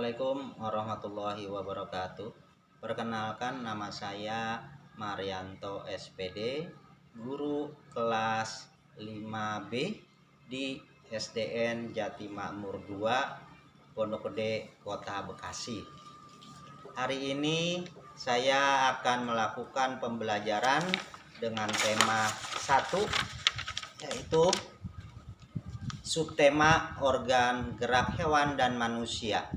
Assalamualaikum warahmatullahi wabarakatuh. Perkenalkan, nama saya Marianto SPD, guru kelas 5B di SDN Jati Makmur 2, Pondok Gede, Kota Bekasi. Hari ini saya akan melakukan pembelajaran dengan tema 1, yaitu subtema organ gerak hewan dan manusia.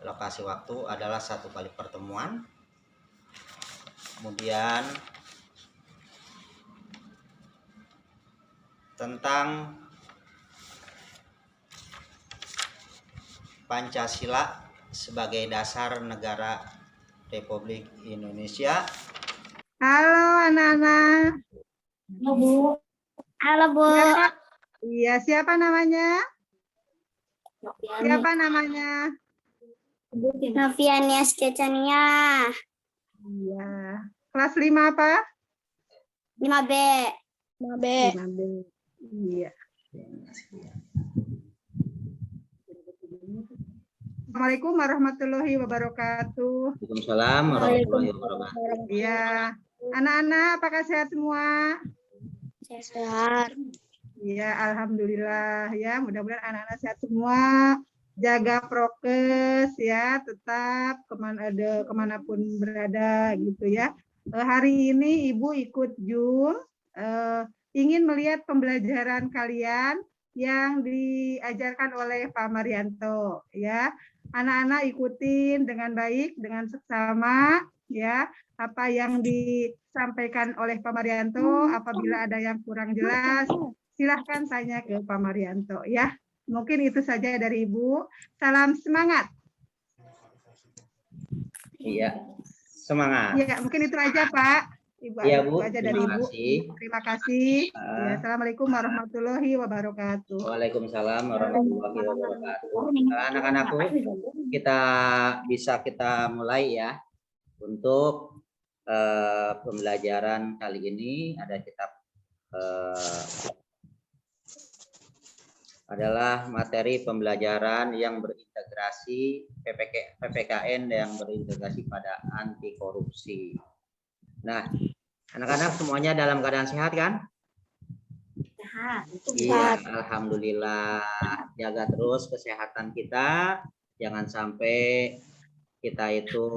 Lokasi waktu adalah 1 kali pertemuan. Kemudian tentang Pancasila sebagai dasar negara Republik Indonesia. Halo anak-anak. Halo Bu. Halo Bu. Iya, siapa namanya? Siapa namanya? Noviania Skecania. Iya. Kelas 5 apa? 5B. 5B. 5B. Iya. Assalamualaikum warahmatullahi wabarakatuh. Waalaikumsalam warahmatullahi wabarakatuh. Iya. Anak-anak, apakah sehat semua? Sehat. Iya, alhamdulillah ya. Mudah-mudahan anak-anak sehat semua. Jaga prokes ya, tetap kemanapun berada gitu ya. Hari ini Ibu ikut Zoom, ingin melihat pembelajaran kalian yang diajarkan oleh Pak Marianto ya. Anak-anak ikutin dengan baik, dengan seksama ya, apa yang disampaikan oleh Pak Marianto. Apabila ada yang kurang jelas, silahkan tanya ke Pak Marianto ya. Mungkin itu saja dari Ibu. Salam semangat. Iya, semangat. Ya, mungkin itu aja Pak. Ibu, Iya itu Bu, aja dari terima Ibu. kasih. Terima kasih. Ya, Assalamualaikum warahmatullahi wabarakatuh. Waalaikumsalam warahmatullahi wabarakatuh. Anak-anakku, kita mulai ya. Untuk pembelajaran kali ini ada kitab adalah materi pembelajaran yang berintegrasi PPKN yang berintegrasi pada anti korupsi. Nah, anak-anak semuanya dalam keadaan sehat kan? Sehat. Iya, alhamdulillah. Jaga terus kesehatan kita, jangan sampai kita itu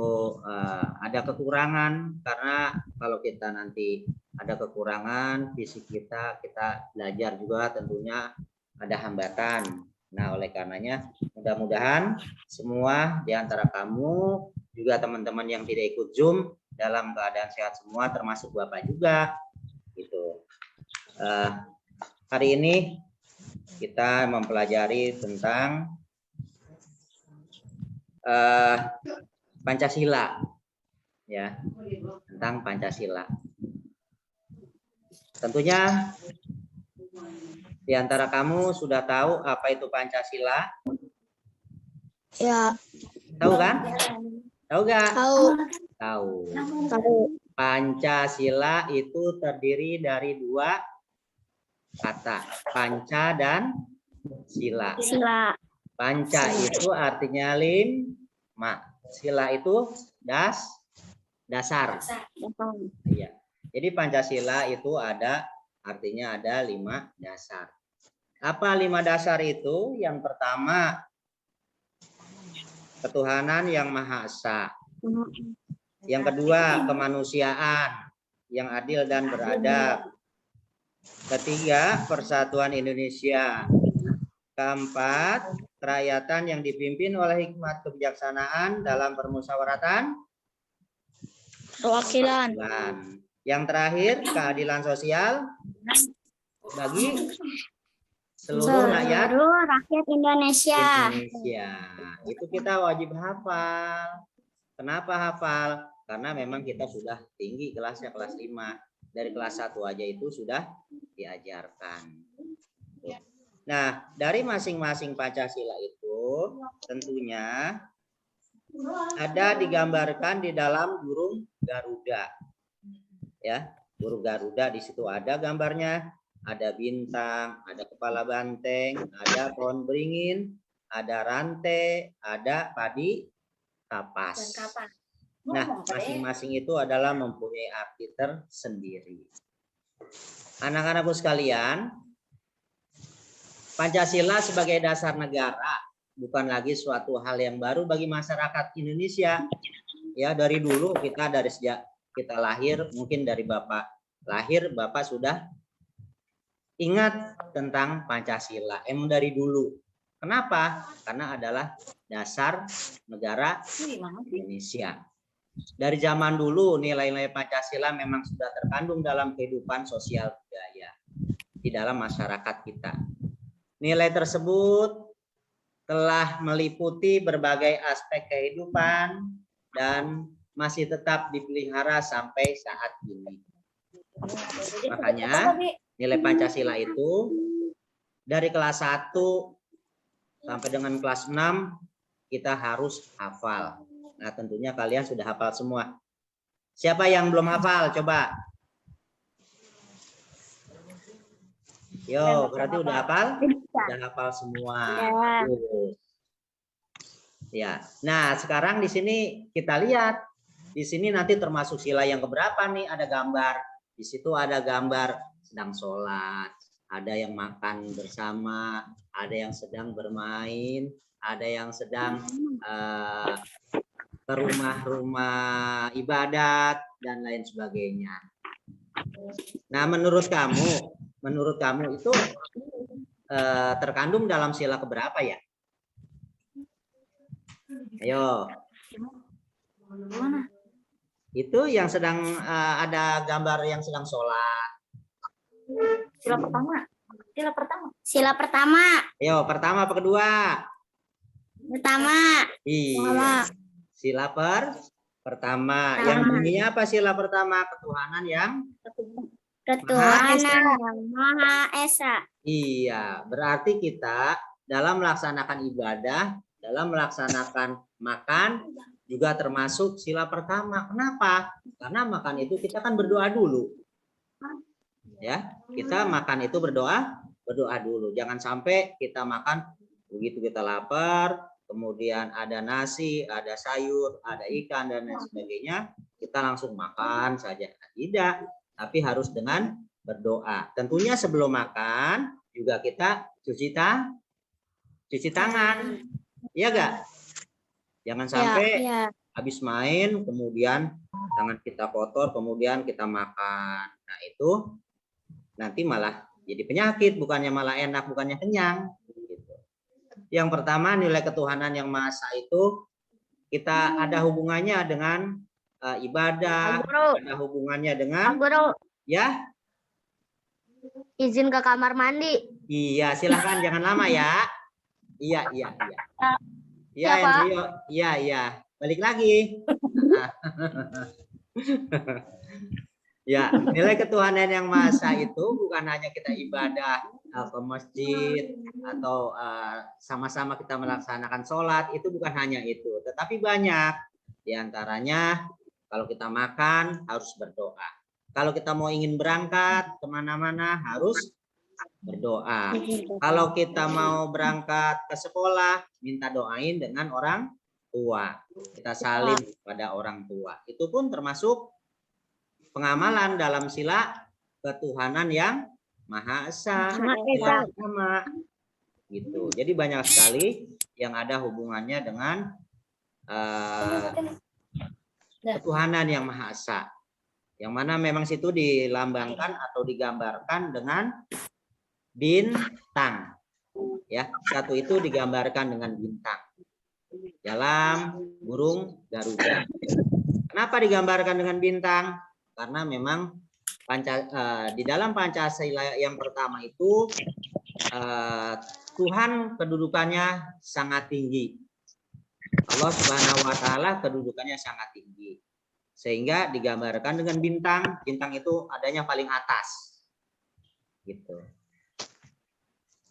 ada kekurangan, karena kalau kita nanti ada kekurangan fisik kita belajar juga tentunya ada hambatan. Nah, oleh karenanya mudah-mudahan semua di antara kamu juga teman-teman yang tidak ikut Zoom dalam keadaan sehat semua, termasuk Bapak juga gitu. Hari ini kita mempelajari tentang Pancasila ya, tentang Pancasila. Tentunya di antara kamu sudah tahu apa itu Pancasila? Ya. Tahu kan? Tahu gak? Tahu. Tahu. Tahu. Pancasila itu terdiri dari 2 kata, panca dan sila. Sila. Panca itu artinya 5, sila itu dasar. Iya. Jadi Pancasila itu artinya ada 5 dasar. Apa 5 dasar itu? Yang pertama, ketuhanan yang Maha Esa. Yang kedua, kemanusiaan yang adil dan beradab. Ketiga, persatuan Indonesia. Keempat, kerakyatan yang dipimpin oleh hikmat kebijaksanaan dalam permusyawaratan Perwakilan. Yang terakhir, keadilan sosial bagi seluruh rakyat Indonesia. Itu kita wajib hafal. Kenapa hafal? Karena memang kita sudah tinggi kelasnya, kelas 5. Dari kelas 1 aja itu sudah diajarkan. Nah, dari masing-masing Pancasila itu tentunya ada digambarkan di dalam burung Garuda. Ya, burung Garuda di situ ada gambarnya, ada bintang, ada kepala banteng, ada pohon beringin, ada rantai, ada padi kapas. Nah, masing-masing itu adalah mempunyai arti tersendiri. Anak-anakku sekalian, Pancasila sebagai dasar negara bukan lagi suatu hal yang baru bagi masyarakat Indonesia. Ya, dari dulu kita dari sejak kita lahir, mungkin dari Bapak lahir, Bapak sudah ingat tentang Pancasila. Emang dari dulu. Kenapa? Karena adalah dasar negara Indonesia. Dari zaman dulu nilai-nilai Pancasila memang sudah terkandung dalam kehidupan sosial budaya di dalam masyarakat kita. Nilai tersebut telah meliputi berbagai aspek kehidupan dan masih tetap dipelihara sampai saat ini. Makanya nilai Pancasila itu dari kelas 1 sampai dengan kelas 6 kita harus hafal. Nah, tentunya kalian sudah hafal semua. Siapa yang belum hafal? Coba. Yo, berarti udah hafal? Udah hafal semua. Ya. Nah, sekarang di sini kita lihat. Di sini nanti termasuk sila yang keberapa nih? Ada gambar. Di situ ada gambar sedang sholat, ada yang makan bersama, ada yang sedang bermain, ada yang sedang ke rumah-rumah ibadat dan lain sebagainya. Nah, menurut kamu itu terkandung dalam sila keberapa ya? Ayo. Itu yang sedang ada gambar yang sedang sholat. Sila pertama. Sila pertama. Ayo, pertama apa kedua? Pertama. Iya. Sila pertama. Yang bunyinya apa sila pertama? Ketuhanan yang Maha Esa. Iya, berarti kita dalam melaksanakan ibadah, dalam melaksanakan makan juga termasuk sila pertama. Kenapa? Karena makan itu kita kan berdoa dulu. Ya, kita makan itu berdoa dulu. Jangan sampai kita makan begitu kita lapar, kemudian ada nasi, ada sayur, ada ikan dan lain sebagainya, kita langsung makan saja. Tidak, tapi harus dengan berdoa. Tentunya sebelum makan juga kita cuci tangan. Iya enggak? Jangan sampai habis main kemudian tangan kita kotor kemudian kita makan. Nah, itu nanti malah jadi penyakit, bukannya malah enak, bukannya kenyang. Gitu. Yang pertama, nilai ketuhanan yang Maha Esa itu kita ada hubungannya dengan ibadah, ada hubungannya dengan ya. Izin ke kamar mandi. Iya, silakan jangan lama ya. Iya. Iya, Hendrio. Iya. Balik lagi. Ya, nilai ketuhanan yang Maha Esa itu bukan hanya kita ibadah ke masjid atau sama-sama kita melaksanakan sholat, itu bukan hanya itu, tetapi banyak. Di antaranya kalau kita makan harus berdoa. Kalau kita mau ingin berangkat kemana-mana harus berdoa. Kalau kita mau berangkat ke sekolah, minta doain dengan orang tua. Kita salim pada orang tua. Itu pun termasuk pengamalan dalam sila ketuhanan yang Maha Esa. Gitu. Jadi banyak sekali yang ada hubungannya dengan ketuhanan yang Maha Esa. Yang mana memang situ dilambangkan atau digambarkan dengan bintang. Ya, satu itu digambarkan dengan bintang dalam burung Garuda. Kenapa digambarkan dengan bintang? Karena memang di dalam Pancasila yang pertama itu Tuhan kedudukannya sangat tinggi. Allah Subhanahu wa taala kedudukannya sangat tinggi. Sehingga digambarkan dengan bintang. Bintang itu adanya paling atas. Gitu.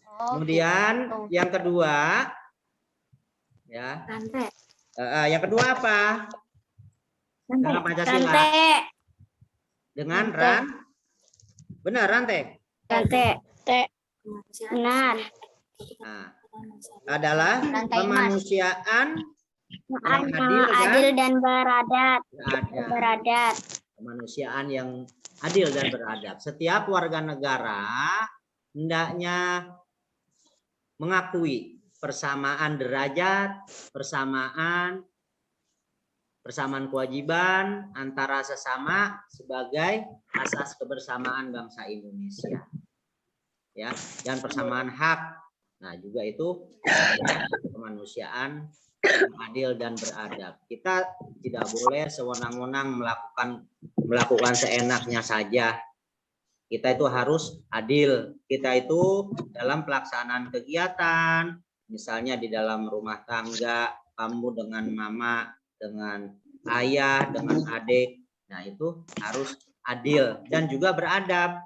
Kemudian yang kedua ya. Yang kedua apa? Dalam Pancasila. Dengan benar rantai. Benar. Nah, adalah Rantai emas. kemanusiaan yang adil dan beradab. beradab. Kemanusiaan yang adil dan beradab. Setiap warga negara hendaknya mengakui persamaan derajat, persamaan kewajiban antara sesama sebagai asas kebersamaan bangsa Indonesia. Ya, dan persamaan hak. Nah, juga itu kemanusiaan yang adil dan beradab. Kita tidak boleh sewenang-wenang melakukan seenaknya saja. Kita itu harus adil. Kita itu dalam pelaksanaan kegiatan, misalnya di dalam rumah tangga, kamu dengan mama, dengan ayah, dengan adik. Nah, itu harus adil dan juga beradab.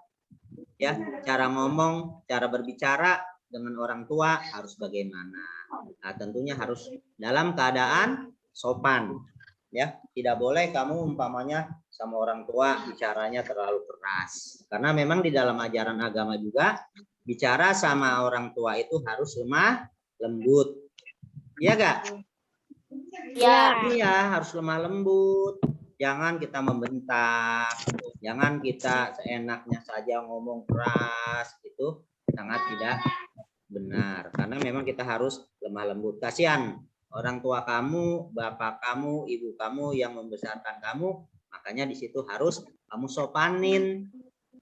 Ya, cara ngomong, cara berbicara dengan orang tua harus bagaimana. Nah, tentunya harus dalam keadaan sopan. Ya, tidak boleh kamu umpamanya sama orang tua bicaranya terlalu keras. Karena memang di dalam ajaran agama juga bicara sama orang tua itu harus lemah lembut. Iya gak? Ya. Iya, harus lemah lembut. Jangan kita membentak. Jangan kita seenaknya saja ngomong keras. Itu sangat tidak benar. Karena memang kita harus lemah lembut. Kasihan orang tua kamu, bapak kamu, ibu kamu yang membesarkan kamu. Makanya di situ harus kamu sopanin.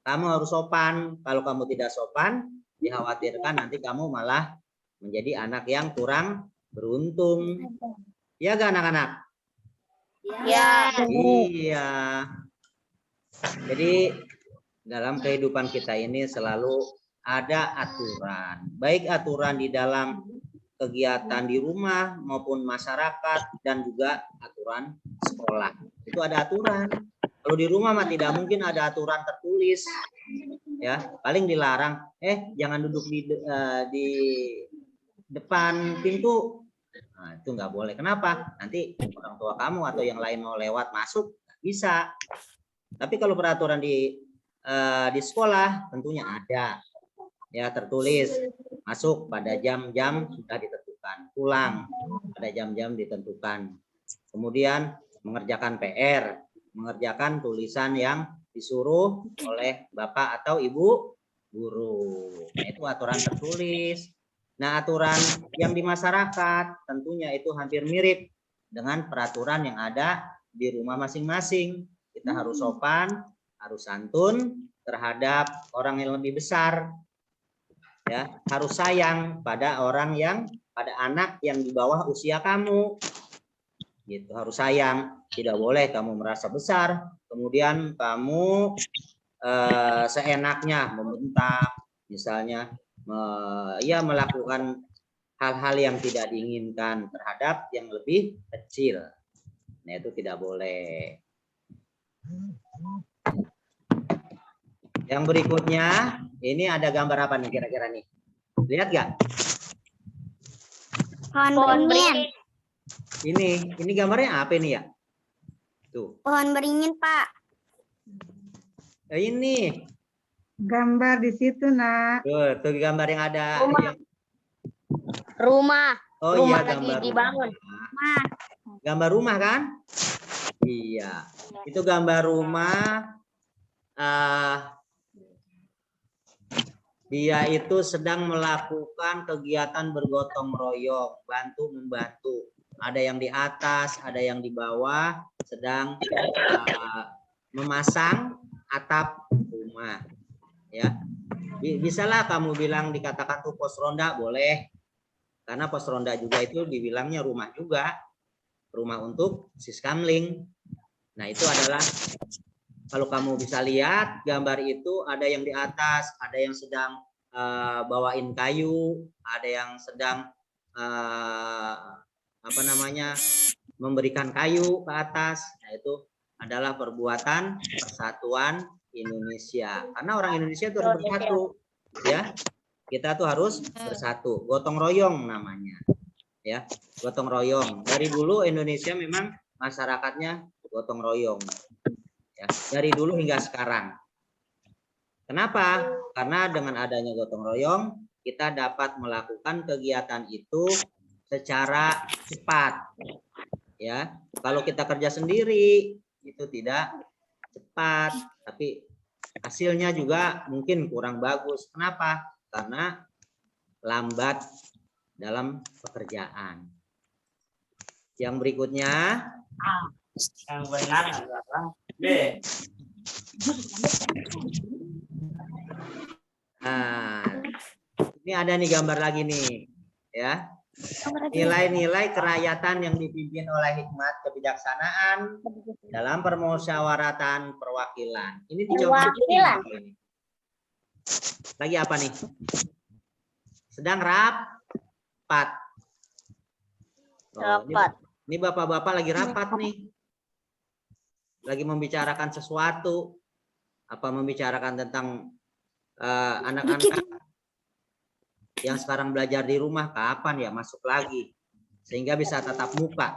Kamu harus sopan. Kalau kamu tidak sopan, dikhawatirkan nanti kamu malah menjadi anak yang kurang beruntung. Iya gak anak-anak? Ya. Iya. Jadi dalam kehidupan kita ini selalu ada aturan. Baik aturan di dalam kegiatan di rumah maupun masyarakat dan juga aturan sekolah. Itu ada aturan. Kalau di rumah mah tidak mungkin ada aturan tertulis. Ya, paling dilarang, jangan duduk di depan pintu. Nah, itu nggak boleh. Kenapa? Nanti orang tua kamu atau yang lain mau lewat masuk nggak bisa. Tapi kalau peraturan di sekolah tentunya ada, ya tertulis masuk pada jam-jam sudah ditentukan, pulang pada jam-jam ditentukan. Kemudian mengerjakan PR, mengerjakan tulisan yang disuruh oleh bapak atau ibu guru. Nah, itu aturan tertulis. Nah, aturan yang di masyarakat tentunya itu hampir mirip dengan peraturan yang ada di rumah masing-masing. Kita harus sopan, harus santun terhadap orang yang lebih besar. Ya, harus sayang pada anak yang di bawah usia kamu. Gitu, harus sayang. Tidak boleh kamu merasa besar, kemudian kamu seenaknya membentak, misalnya melakukan hal-hal yang tidak diinginkan terhadap yang lebih kecil. Nah, itu tidak boleh. Yang berikutnya, ini ada gambar apa nih kira-kira nih? Lihat gak? Pohon beringin. Ini gambarnya apa ini ya? Tuh. Pohon beringin, Pak. Ini. Gambar di situ, Nak. Tuh gambar yang ada. Rumah. Oh Rumah iya, gambar lagi dibangun. Rumah. Gambar rumah kan? Iya. Itu gambar rumah. Dia itu sedang melakukan kegiatan bergotong royong, bantu membantu. Ada yang di atas, ada yang di bawah, sedang memasang atap rumah. Ya, bisalah kamu bilang dikatakan tuh pos ronda, boleh, karena pos ronda juga itu dibilangnya rumah juga, rumah untuk siskamling. Nah, itu adalah kalau kamu bisa lihat gambar itu, ada yang di atas, ada yang sedang bawain kayu, ada yang sedang memberikan kayu ke atas. Nah, itu adalah perbuatan persatuan Indonesia. Karena orang Indonesia itu harus bersatu, ya. Kita tuh harus bersatu. Gotong royong namanya, ya. Gotong royong. Dari dulu Indonesia memang masyarakatnya gotong royong, ya. Dari dulu hingga sekarang. Kenapa? Karena dengan adanya gotong royong, kita dapat melakukan kegiatan itu secara cepat. Ya, kalau kita kerja sendiri itu tidak cepat, tapi hasilnya juga mungkin kurang bagus. Kenapa? Karena lambat dalam pekerjaan. Yang berikutnya, Yang benar adalah B. nah, ini ada nih gambar lagi nih, ya. Nilai-nilai kerakyatan yang dipimpin oleh hikmat kebijaksanaan dalam permusyawaratan perwakilan. Ini dicoba ini. Lagi apa nih? Sedang rapat. Oh, ini bapak-bapak lagi rapat nih. Lagi membicarakan sesuatu. Apa membicarakan tentang anak-anak yang sekarang belajar di rumah, kapan ya masuk lagi sehingga bisa tatap muka.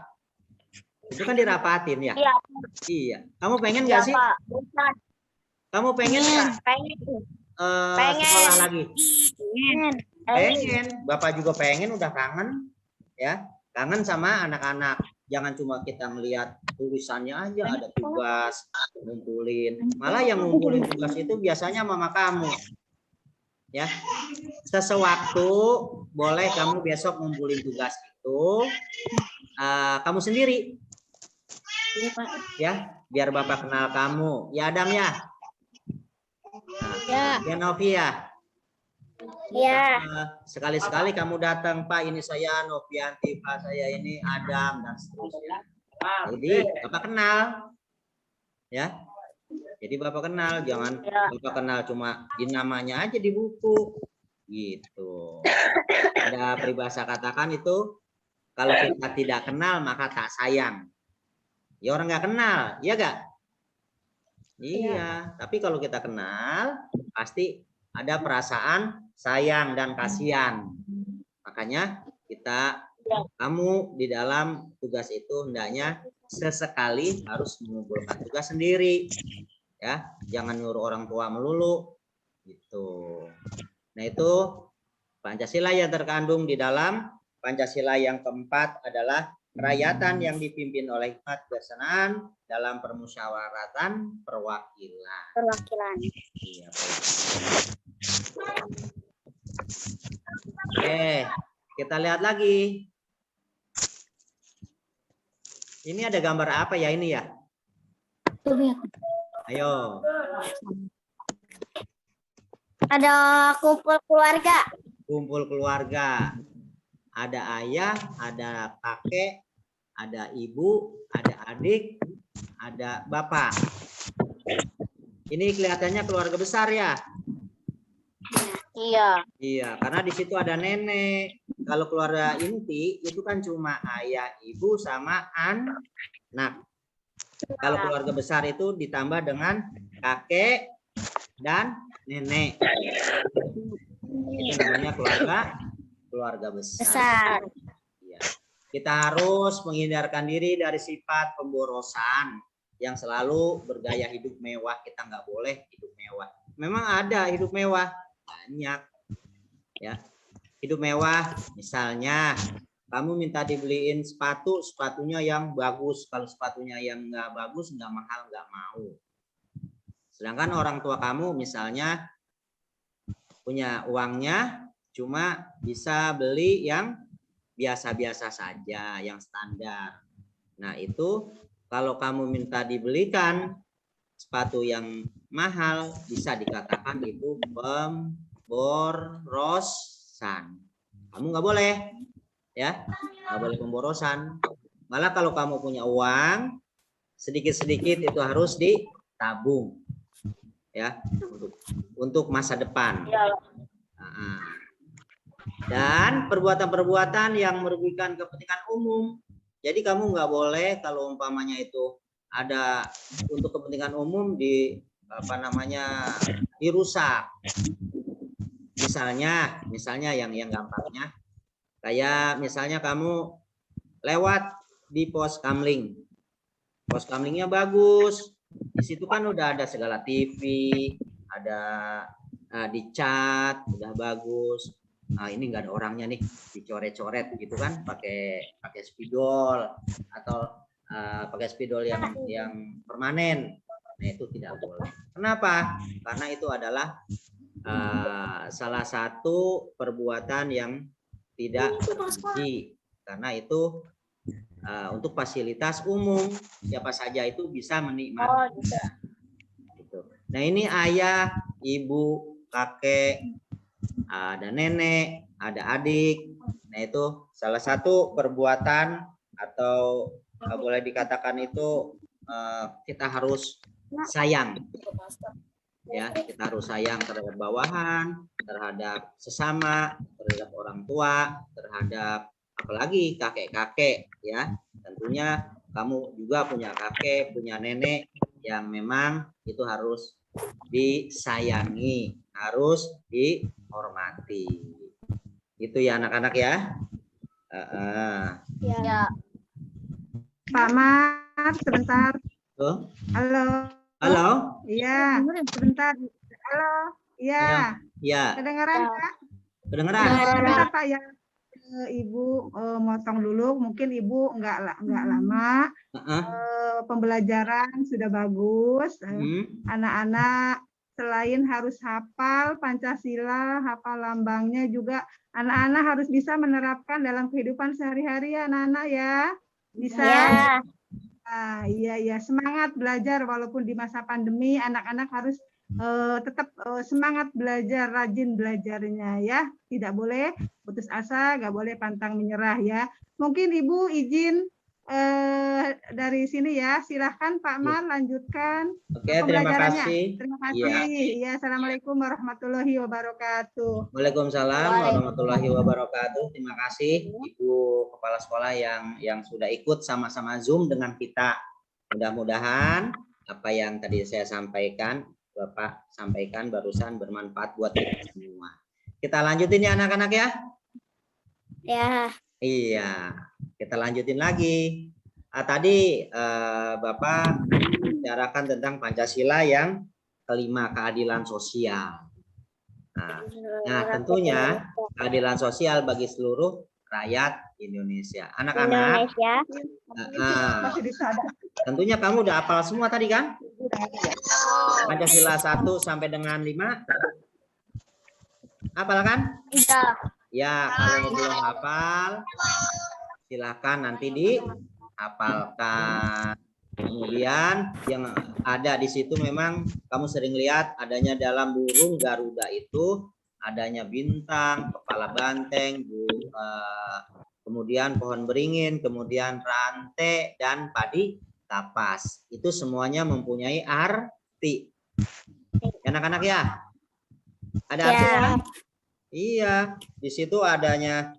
Itu kan dirapatin ya. Iya. Iya. Kamu pengen nggak sih? Kamu pengen nggak sekolah lagi? Pengen. Bapak juga pengen, udah kangen ya. Kangen sama anak-anak. Jangan cuma kita melihat tulisannya aja, ada tugas ngumpulin. Malah yang ngumpulin tugas itu biasanya mama kamu. Ya, sesewaktu boleh kamu besok ngumpulin tugas itu kamu sendiri, ya, biar bapak kenal kamu. Ya Adam ya, ya Novi ya. Ya. Sekali-sekali kamu datang, Pak, ini saya Novianti, Pak, saya ini Adam, dan seterusnya. Jadi bapak kenal, ya. Jadi bapak kenal, jangan bapak kenal cuma di namanya aja di buku, gitu. Ada peribahasa katakan itu, kalau kita tidak kenal maka tak sayang. Ya orang nggak kenal, iya gak? Iya. Tapi kalau kita kenal, pasti ada perasaan sayang dan kasihan. Makanya kamu di dalam tugas itu hendaknya sesekali harus mengumpulkan tugas sendiri. Ya, jangan nyuruh orang tua melulu gitu. Nah, itu Pancasila yang terkandung di dalam Pancasila yang keempat adalah kerakyatan yang dipimpin oleh hikmat kebijaksanaan dalam permusyawaratan perwakilan. Iya, oke, kita lihat lagi. Ini ada gambar apa ya ini ya? Ayo. Ada kumpul keluarga. Kumpul keluarga. Ada ayah, ada kakek, ada ibu, ada adik, ada bapak. Ini kelihatannya keluarga besar ya? Iya. Iya, karena di situ ada nenek. Kalau keluarga inti itu kan cuma ayah, ibu, sama anak. Kalau keluarga besar itu ditambah dengan kakek dan nenek. Itu namanya keluarga besar. Ya. Kita harus menghindarkan diri dari sifat pemborosan yang selalu bergaya hidup mewah. Kita nggak boleh hidup mewah. Memang ada hidup mewah, banyak. Ya, hidup mewah misalnya kamu minta dibeliin sepatunya yang bagus. Kalau sepatunya yang nggak bagus, nggak mahal, nggak mau. Sedangkan orang tua kamu misalnya punya uangnya, cuma bisa beli yang biasa-biasa saja, yang standar. Nah, itu kalau kamu minta dibelikan sepatu yang mahal, bisa dikatakan itu pemborosan. Kamu nggak boleh. Ya, nggak boleh pemborosan. Malah kalau kamu punya uang sedikit-sedikit itu harus ditabung, ya, untuk masa depan. Dan perbuatan-perbuatan yang merugikan kepentingan umum. Jadi kamu nggak boleh kalau umpamanya itu ada untuk kepentingan umum dirusak. Misalnya yang gampangnya. Kayak misalnya kamu lewat di pos kamling. Pos kamlingnya bagus. Di situ kan udah ada segala TV, ada dicat, udah bagus. ini nggak ada orangnya nih, dicoret-coret gitu kan, pakai spidol atau pakai spidol yang permanen. Nah, itu tidak boleh. Kenapa? Karena itu adalah salah satu perbuatan yang tidak terpuji, karena itu untuk fasilitas umum, siapa saja itu bisa menikmatinya. Gitu. Nah, ini ayah, ibu, kakek, ada nenek, ada adik. Nah, itu salah satu perbuatan atau boleh dikatakan itu kita harus sayang. Ya, kita harus sayang terhadap bawahan, terhadap sesama, terhadap orang tua, terhadap apalagi kakek-kakek, ya. Tentunya kamu juga punya kakek, punya nenek yang memang itu harus disayangi, harus dihormati. Itu ya anak-anak ya. Ya. Pak Mat, sebentar. Tuh. Halo. Halo. Iya, sebentar. Halo. Iya. Iya. Kedengaran Kak? Kedengeran. Sebentar Pak ya. Ibu motong dulu. Mungkin Ibu nggak lama. Pembelajaran sudah bagus. Anak-anak selain harus hafal Pancasila, hafal lambangnya juga anak-anak harus bisa menerapkan dalam kehidupan sehari-hari ya anak-anak ya. Bisa. Ya. Iya, semangat belajar walaupun di masa pandemi anak-anak harus tetap semangat belajar, rajin belajarnya ya. Tidak boleh putus asa, nggak boleh pantang menyerah ya. Mungkin Ibu izin dari sini ya. Silahkan Pak Mar lanjutkan. Oke, terima kasih. Terima kasih. Ya, Assalamualaikum warahmatullahi wabarakatuh. Waalaikumsalam warahmatullahi wabarakatuh. Terima kasih Ibu Kepala Sekolah yang sudah ikut sama-sama Zoom dengan kita. Mudah-mudahan apa yang tadi saya sampaikan, Bapak sampaikan barusan bermanfaat buat kita semua. Kita lanjutin ya anak-anak ya. Ya. Iya, kita lanjutin lagi. Tadi Bapak bicarakan tentang Pancasila yang kelima, keadilan sosial. Nah, tentunya keadilan sosial bagi seluruh rakyat Indonesia. Anak-anak, tentunya kamu udah hafal semua tadi kan? Pancasila 1 sampai dengan 5. Hafal kan? Iya. Ya, kalau belum hafal, silakan nanti dihafalkan. Kemudian yang ada di situ memang kamu sering lihat adanya dalam burung Garuda itu adanya bintang, kepala banteng, kemudian pohon beringin, kemudian rantai dan padi kapas. Itu semuanya mempunyai arti. Anak-anak ya? Ada artinya? Iya, di situ adanya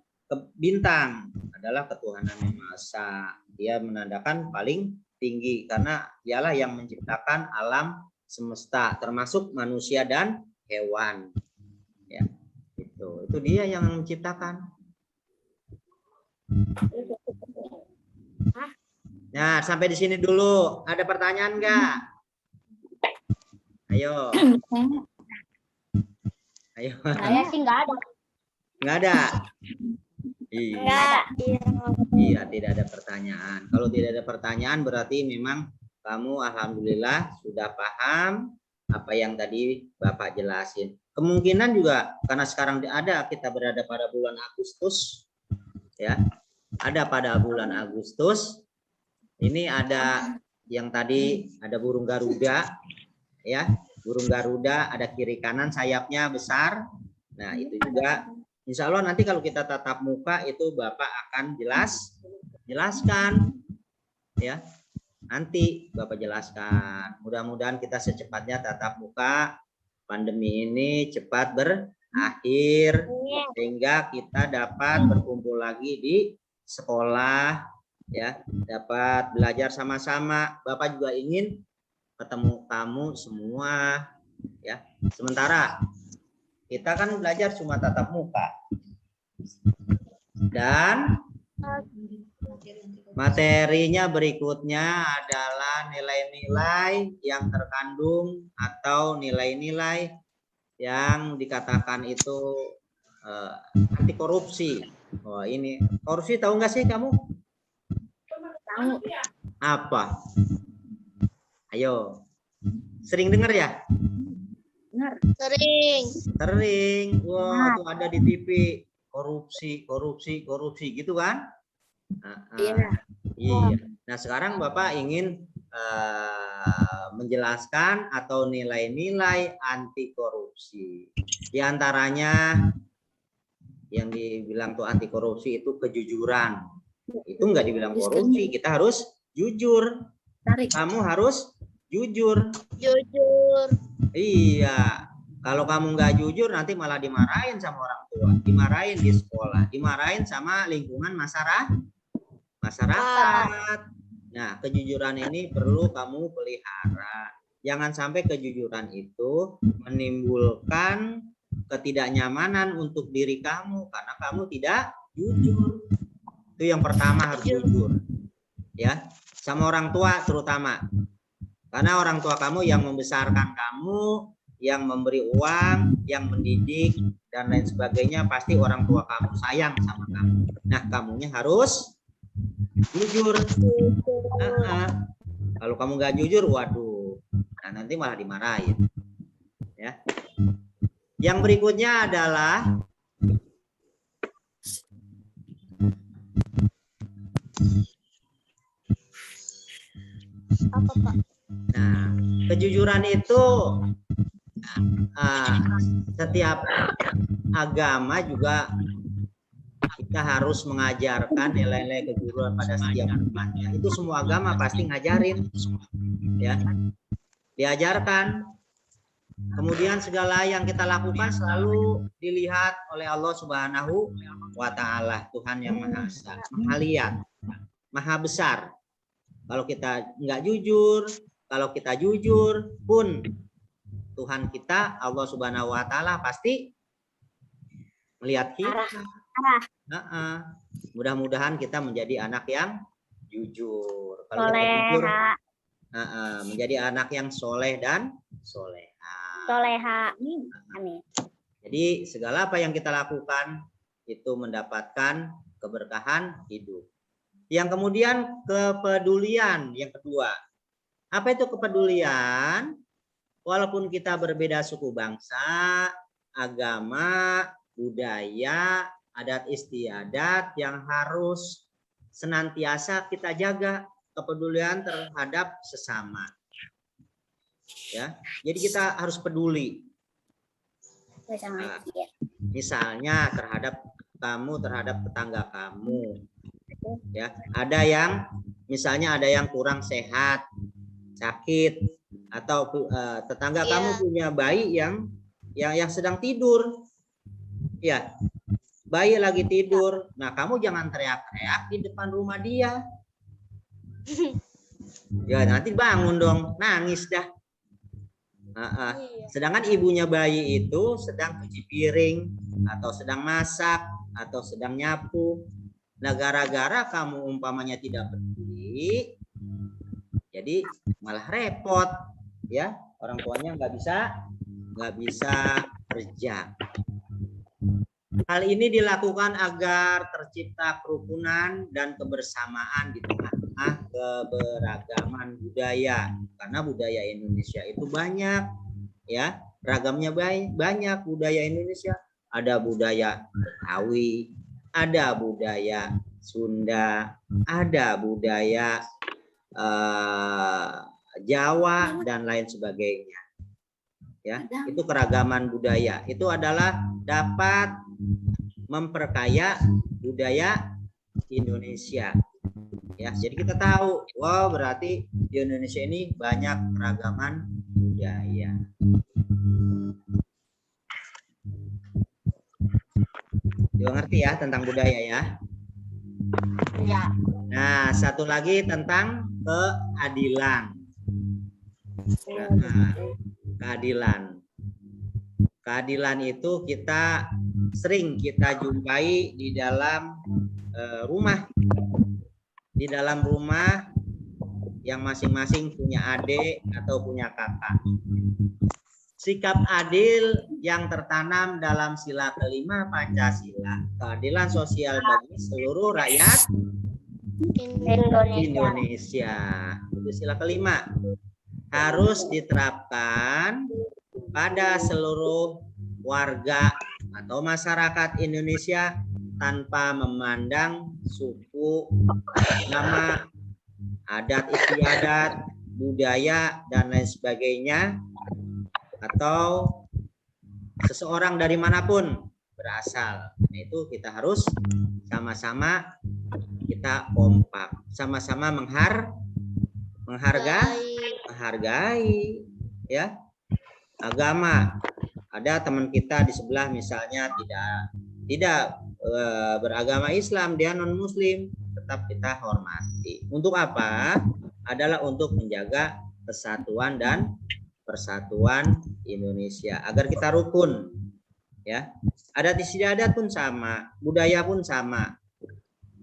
bintang adalah ketuhanan yang Maha Esa. Dia menandakan paling tinggi karena dialah yang menciptakan alam semesta termasuk manusia dan hewan. Ya, itu dia yang menciptakan. Nah, sampai di sini dulu. Ada pertanyaan nggak? Ayo. Ayo. Saya sih nggak ada. Nggak ada. Iya, tidak ada pertanyaan. Kalau tidak ada pertanyaan berarti memang kamu alhamdulillah sudah paham apa yang tadi Bapak jelasin. Kemungkinan juga karena sekarang kita berada pada bulan Agustus, ya. Ada pada bulan Agustus. Ini ada yang tadi ada burung Garuda, ya. Burung Garuda ada kiri kanan sayapnya besar. Nah, itu juga insya Allah nanti kalau kita tatap muka itu Bapak akan jelaskan, ya. Nanti Bapak jelaskan. Mudah-mudahan kita secepatnya tatap muka, pandemi ini cepat berakhir sehingga kita dapat berkumpul lagi di sekolah, ya, dapat belajar sama-sama. Bapak juga ingin ketemu kamu semua, ya. Sementara kita kan belajar cuma tatap muka. Dan materinya berikutnya adalah nilai-nilai yang terkandung atau nilai-nilai yang dikatakan itu anti korupsi. Oh ini korupsi tahu nggak sih kamu? Tahu. Apa? Ayo, sering dengar ya? Benar. Sering. Wah, tuh ada di TV korupsi gitu kan? Iya. Iya. Nah, sekarang Bapak ingin menjelaskan atau nilai-nilai anti korupsi. Di antaranya yang dibilang tuh anti korupsi itu kejujuran. Itu nggak dibilang korupsi, kita harus jujur. Kamu harus jujur. Iya. Kalau kamu nggak jujur nanti malah dimarahin sama orang tua, dimarahin di sekolah, dimarahin sama lingkungan masyarakat. Nah, kejujuran ini perlu kamu pelihara. Jangan sampai kejujuran itu menimbulkan ketidaknyamanan untuk diri kamu karena kamu tidak jujur. Itu yang pertama, harus jujur. Ya, sama orang tua terutama. Karena orang tua kamu yang membesarkan kamu, yang memberi uang, yang mendidik dan lain sebagainya, pasti orang tua kamu sayang sama kamu. Nah, kamunya harus jujur. Kalau kamu nggak jujur, waduh, nah nanti malah dimarahin. Ya. Yang berikutnya adalah Apa, Pak? nah, kejujuran itu setiap agama juga kita harus mengajarkan nilai-nilai kejujuran pada setiap umatnya. Itu semua agama pasti ngajarin, ya, diajarkan. Kemudian segala yang kita lakukan selalu dilihat oleh Allah Subhanahu wa Ta'ala, Tuhan yang Maha Esa, Maha Lihat, Maha Besar. Kalau kita nggak jujur, kalau kita jujur pun Tuhan kita, Allah Subhanahu wa Ta'ala, pasti melihat kita. Mudah-mudahan kita menjadi anak yang jujur. Kalau kita jujur, menjadi anak yang soleh dan soleha. Amin. Jadi segala apa yang kita lakukan itu mendapatkan keberkahan hidup. Yang kemudian kepedulian yang kedua. Apa itu kepedulian? Walaupun kita berbeda suku bangsa, agama, budaya, adat istiadat, yang harus senantiasa kita jaga kepedulian terhadap sesama. Ya, jadi kita harus peduli. Nah, misalnya terhadap tetangga kamu. Ya, ada yang misalnya ada yang kurang sehat, sakit, atau tetangga kamu punya bayi yang sedang tidur. Ya, bayi lagi tidur. Nah, kamu jangan teriak-teriak di depan rumah dia. Ya, nanti bangun dong, nangis dah. Sedangkan ibunya bayi itu sedang cuci piring, atau sedang masak, atau sedang nyapu. Nah, gara-gara kamu umpamanya tidak peduli, jadi malah repot, ya, orang tuanya nggak bisa kerja. Hal ini dilakukan agar tercipta kerukunan dan kebersamaan di tengah-tengah keberagaman budaya. Karena budaya Indonesia itu banyak, ya, ragamnya banyak budaya Indonesia. Ada budaya Betawi, ada budaya Sunda, ada budaya Jawa dan lain sebagainya. Ya, itu keragaman budaya. Itu adalah dapat memperkaya budaya Indonesia. Ya, jadi kita tahu, wow, berarti di Indonesia ini banyak keragaman budaya. Juga ngerti ya tentang budaya ya? Ya. Nah, satu lagi tentang keadilan. Keadilan. Keadilan itu sering kita jumpai di dalam rumah. Di dalam rumah yang masing-masing punya adik atau punya kakak. sikap adil yang tertanam dalam sila kelima Pancasila, keadilan sosial bagi seluruh rakyat Indonesia. Itu sila kelima. Harus diterapkan pada seluruh warga atau masyarakat Indonesia tanpa memandang suku, agama, adat istiadat, budaya, dan lain sebagainya, atau seseorang dari manapun berasal. Nah, itu kita harus sama-sama kita kompak, sama-sama menghargai ya agama. Ada teman kita di sebelah misalnya tidak beragama Islam, dia non Muslim, tetap kita hormati. Untuk apa? Adalah untuk menjaga kesatuan dan persatuan Indonesia agar kita rukun, ya. Adat istiadat pun sama, budaya pun sama.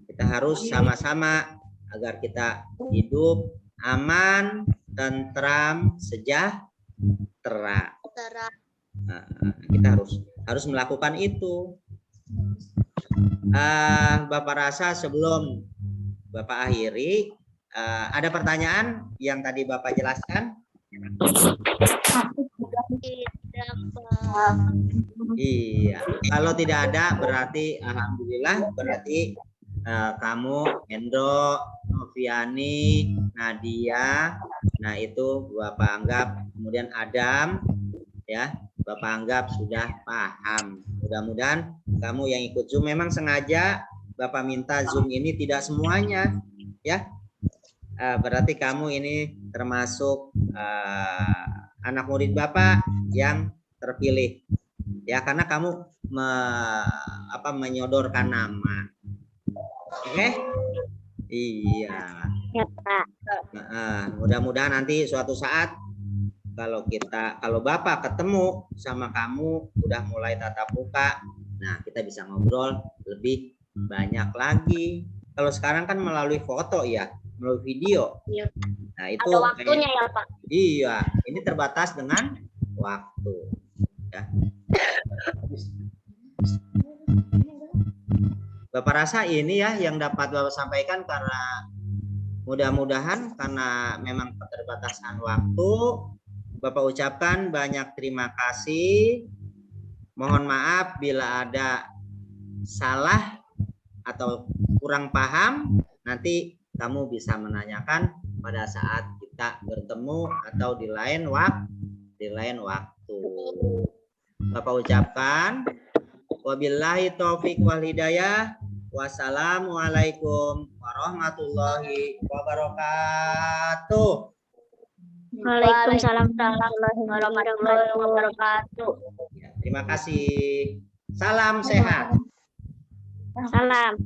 Kita harus sama-sama agar kita hidup aman, tentram, sejahtera. Nah, kita harus melakukan itu. Bapak rasa sebelum Bapak akhiri, ada pertanyaan yang tadi Bapak jelaskan? Iya, kalau tidak ada berarti alhamdulillah, berarti kamu, Hendro, Noviani, Nadia, nah itu Bapak anggap, kemudian Adam, ya Bapak anggap sudah paham. Mudah-mudahan kamu yang ikut Zoom, memang sengaja Bapak minta Zoom ini tidak semuanya, ya. Berarti kamu ini termasuk anak murid Bapak yang terpilih, ya, karena kamu menyodorkan nama. Oke? Iya. Ya, Pak. Mudah-mudahan nanti suatu saat kalau Bapak ketemu sama kamu udah mulai tatap muka, nah kita bisa ngobrol lebih banyak lagi. Kalau sekarang kan melalui foto ya, melalui video. Iya. Nah, itu ada waktunya ya, Pak. Iya, ini terbatas dengan waktu, ya. Bapak rasa ini ya yang dapat Bapak sampaikan, karena mudah-mudahan karena memang keterbatasan waktu, Bapak ucapkan banyak terima kasih. Mohon maaf bila ada salah atau kurang paham, nanti kamu bisa menanyakan pada saat kita bertemu atau di lain waktu. Bapak ucapkan wabillahi taufik wal hidayah. Wassalamualaikum warahmatullahi wabarakatuh. Waalaikumsalam warahmatullahi wabarakatuh. Ya, terima kasih. Salam sehat. Salam.